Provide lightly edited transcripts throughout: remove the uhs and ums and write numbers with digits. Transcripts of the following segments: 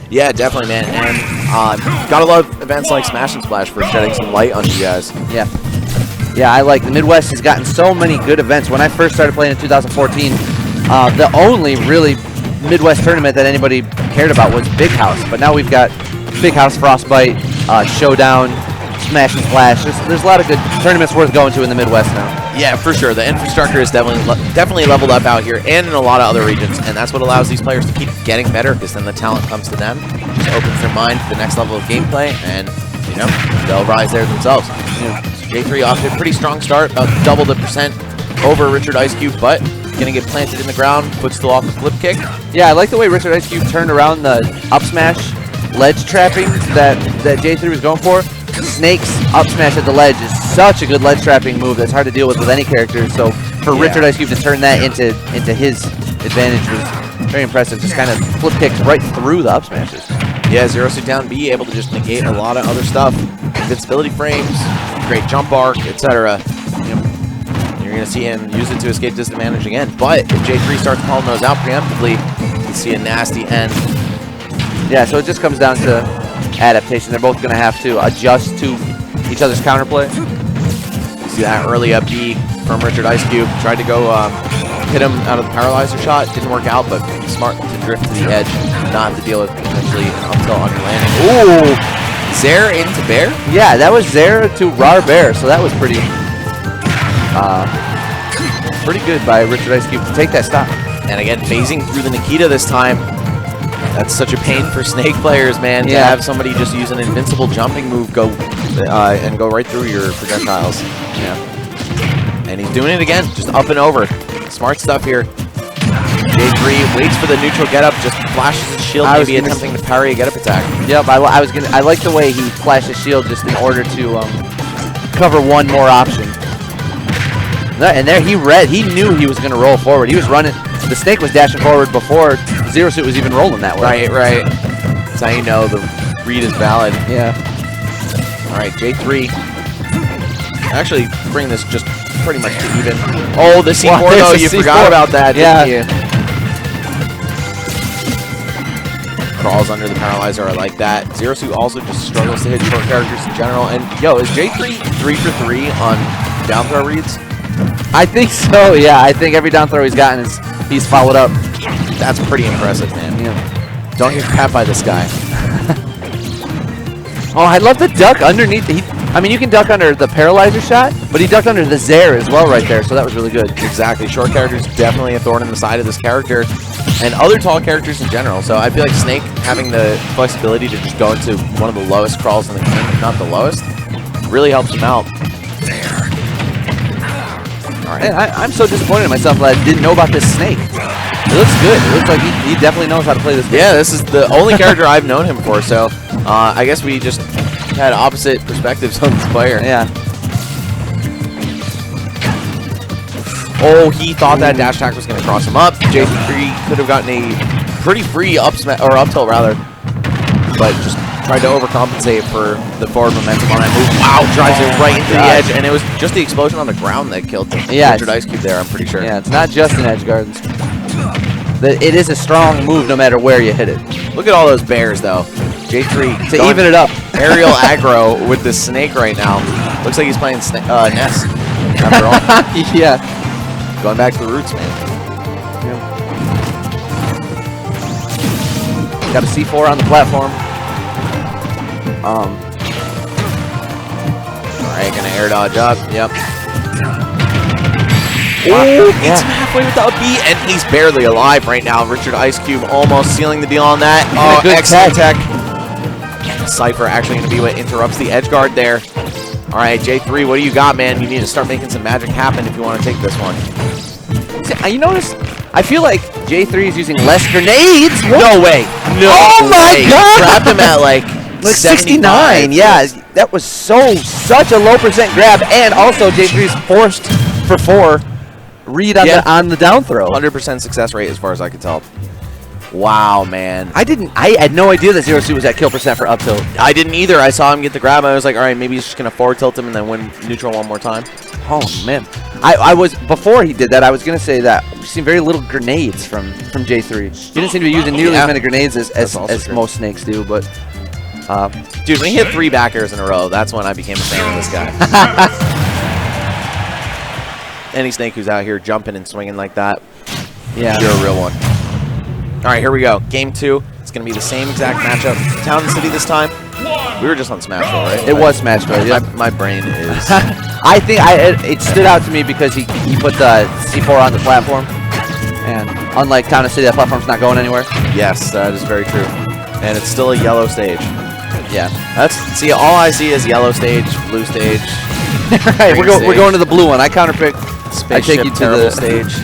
Yeah, definitely, man. And gotta love events like Smash and Splash for shedding some light on you guys. Yeah. Yeah, I like the Midwest has gotten so many good events. When I first started playing in 2014, the only really Midwest tournament that anybody cared about was Big House. But now we've got Big House, Frostbite, Showdown, Smash and Splash. There's a lot of good tournaments worth going to in the Midwest now. Yeah, for sure. The infrastructure is definitely leveled up out here and in a lot of other regions, and that's what allows these players to keep getting better, because then the talent comes to them, just opens their mind to the next level of gameplay, and you know, they'll rise there themselves. Yeah. So J3 off to a pretty strong start, about double the percent over RichardIcecube, but gonna get planted in the ground, foot still off the flip kick. Yeah, I like the way RichardIcecube turned around the up smash ledge trapping that J3 was going for. Snake's up smash at the ledge is such a good ledge trapping move that's hard to deal with any character. So for RichardIcecube to turn that into his advantage was very impressive. Just kind of flip kicked right through the up smashes. Yeah, zero suit down B, able to just negate a lot of other stuff. Invincibility frames, great jump arc, etc. You're going to see him use it to escape disadvantage again. But if J3 starts calling those out preemptively, you see a nasty end. Yeah, so it just comes down to adaptation. They're both going to have to adjust to each other's counterplay. You see that early up B from RichardIcecube. Tried to go hit him out of the paralyzer shot. Didn't work out, but smart to drift to the edge. Not have to deal with potentially an up tilt on your landing. Ooh! Zair into Bear? Yeah, that was Zair to Rar Bear, so that was pretty good by RichardIcecube to take that stock. And again, phasing through the Nikita this time. That's such a pain for Snake players, man, to have somebody just use an invincible jumping move and go right through your projectiles. Yeah. And he's doing it again, just up and over. Smart stuff here. J3 waits for the neutral getup, just flashes his shield, maybe attempting to parry a getup attack. Yep, I like the way he flashed his shield just in order to cover one more option. And there he knew he was going to roll forward. He was running. The Snake was dashing forward before Zero Suit was even rolling that way. Right. That's how you know the read is valid. Yeah. All right, J3. Actually, bring this just pretty much to even. Oh, the C4 though, you forgot about that, didn't you? Crawls under the paralyzer, I like that. Zero Suit also just struggles to hit short characters in general. And yo, is J3 3 for 3 on down throw reads? I think so, yeah. I think every down throw he's gotten he's followed up. That's pretty impressive, man. Yeah. Don't get capped by this guy. Oh, I love the duck underneath. I mean, you can duck under the paralyzer shot, but he ducked under the Zair as well right there, so that was really good. Exactly. Short characters definitely a thorn in the side of this character and other tall characters in general. So I feel like Snake having the flexibility to just go into one of the lowest crawls in the game, if not the lowest, really helps him out. All right. I'm so disappointed in myself that I didn't know about this Snake. It looks good. It looks like he definitely knows how to play this game. Yeah, this is the only character I've known him for, so I guess we just had opposite perspectives on this player. Yeah. Oh, he thought that dash attack was going to cross him up. J3 could have gotten a pretty free up tilt rather, but just tried to overcompensate for the forward momentum on that move. Wow, drives it right into the edge, and it was just the explosion on the ground that killed RichardIcecube there, I'm pretty sure. Yeah, it's not just an edge guard. It is a strong move no matter where you hit it. Look at all those bears, though. J3 to even it up. Aerial aggro with the Snake right now. Looks like he's playing Ness after all. Yeah. Going back to the roots, man. Yeah. Got a C4 on the platform. Alright, gonna air dodge up. Yep. Oh, it's halfway with the up B, and he's barely alive right now. RichardIcecube almost sealing the deal on that. Oh, good excellent tech. Cypher actually going to be what interrupts the edge guard there. All right, J3, what do you got, man? You need to start making some magic happen if you want to take this one. See, you notice, I feel like J3 is using less grenades. What? No way. No Oh my God. Grabbed him at like 69. Yeah, that was such a low percent grab, and also J3's forced for 4 read on the down throw. 100% success rate as far as I could tell. Wow, man. I had no idea that Zero Suit was at kill percent for up tilt. I didn't either. I saw him get the grab. I was like, all right, maybe he's just going to forward tilt him and then win neutral one more time. Oh, man. I was before he did that. I was gonna say that we've seen very little grenades from J3. He didn't seem to be using nearly as many grenades as most snakes do. But dude, when he hit 3 back airs in a row, that's when I became a fan of this guy. Any snake who's out here jumping and swinging like that, yeah, you're a real one. All right, here we go. Game 2. It's gonna be the same exact matchup. Town and City this time. We were just on Smashville, right? It was Smashville. Yeah. My brain is. I think it stood out to me because he put the C4 on the platform, and unlike Town and City, that platform's not going anywhere. Yes, that is very true. And it's still a yellow stage. Yeah. See, all I see is yellow stage, blue stage. Right, we're going to the blue one. I counterpick. I take you to the stage.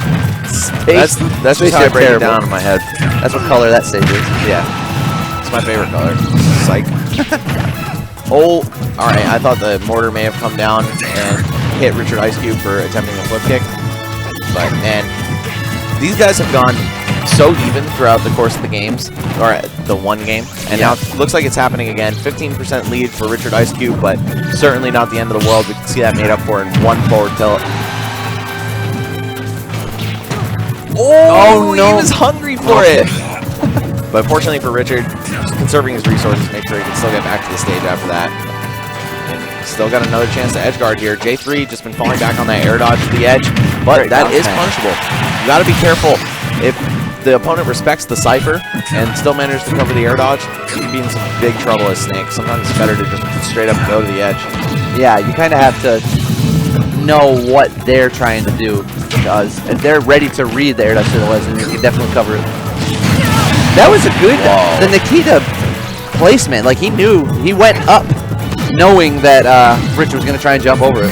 That's just how I break it down in my head. That's what color that stage is. Yeah. It's my favorite color. Psych. Oh, all right. I thought the mortar may have come down and hit RichardIcecube for attempting a flip kick. But, man, these guys have gone so even throughout the course of the games, or the one game. And now it looks like it's happening again. 15% lead for RichardIcecube, but certainly not the end of the world. We can see that made up for in one forward tilt. Oh no! He was hungry for it. But fortunately for Richard, conserving his resources, make sure he can still get back to the stage after that. And still got another chance to edge guard here. J3 just been falling back on that air dodge to the edge, but that is punishable. You got to be careful. If the opponent respects the Cypher and still manages to cover the air dodge, you can be in some big trouble as Snake. Sometimes it's better to just straight up go to the edge. Yeah, you kind of have to know what they're trying to do. Because if they're ready to read the air dodge to the ledge, then you can definitely cover it. That was a good, the Nikita placement. Like he knew, he went up knowing that Richard was going to try and jump over it.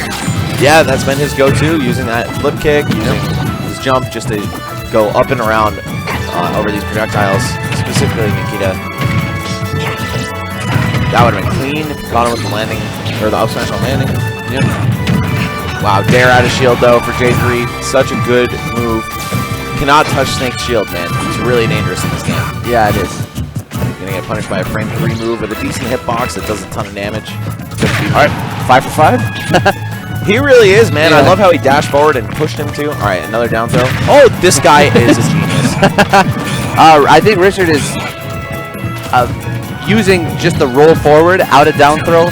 Yeah, that's been his go-to, using that flip kick, using his jump just to go up and around over these projectiles, specifically Nikita. That would have been clean if he caught him with the landing, or the up smash on landing. Yep. Wow, dare out of shield though for J3. Such a good move. Cannot touch Snake's shield, man. It's really dangerous in this game. Yeah, it is. Gonna get punished by a frame 3 move with a decent hitbox that does a ton of damage. Alright, 5 for 5. He really is, man. Yeah. I love how he dashed forward and pushed him too. Alright, another down throw. Oh, this guy is a genius. I think Richard is using just the roll forward out of down throw.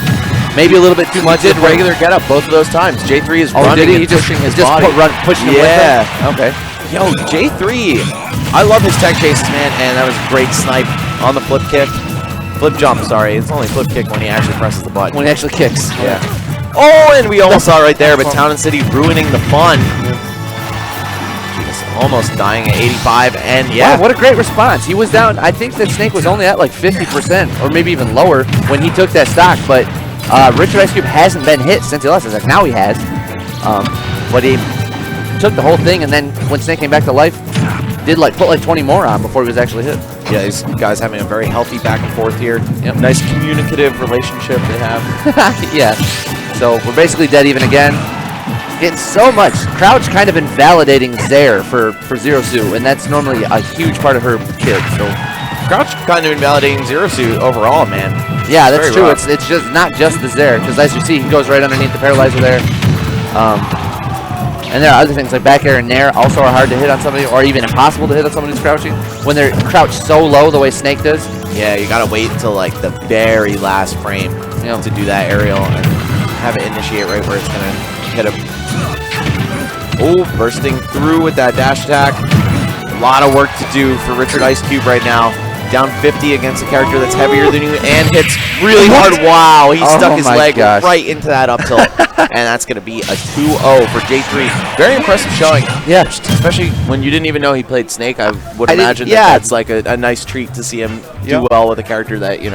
Maybe a little bit too much. Did regular get up both of those times. J3 is running and pushing his body. Pushing him with him. Okay. Yo, J3, I love his tech chases, man, and that was a great snipe on the flip kick. Flip jump, sorry. It's only flip kick when he actually presses the button. When he actually kicks. Yeah. Oh, and we almost saw it right there, but Town and City ruining the fun. Jeez, almost dying at 85, and yeah. Wow, what a great response. He was down, I think that Snake was only at like 50%, or maybe even lower when he took that stock, but RichardIcecube hasn't been hit since he left. It's like now he has. But he took the whole thing, and then when Snake came back to life, did put like 20 more on before he was actually hit. Yeah, these guys having a very healthy back and forth here. Yep. Nice communicative relationship they have. Yeah. So we're basically dead even again. Getting so much. Crouch kind of invalidating Zaire for Zero Suit, and that's normally a huge part of her kit. So Crouch kind of invalidating Zero Suit overall, man. Yeah, that's true. Rough. It's just not just the Zaire, because as you see, he goes right underneath the paralyzer there. And there are other things like back air and nair also are hard to hit on somebody, or even impossible to hit on somebody who's crouching when they're crouched so low the way Snake does. Yeah, you gotta wait until like the very last frame to do that aerial and have it initiate right where it's gonna hit him. Oh, bursting through with that dash attack. A lot of work to do for RichardIcecube right now. Down 50 against a character that's heavier than you and hits really hard. Wow, he stuck his leg right into that up tilt. And that's going to be a 2-0 for J3. Very impressive showing. Yeah. Especially when you didn't even know he played Snake. I would imagine that's like a nice treat to see him do well with a character that, you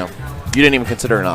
didn't even consider an option.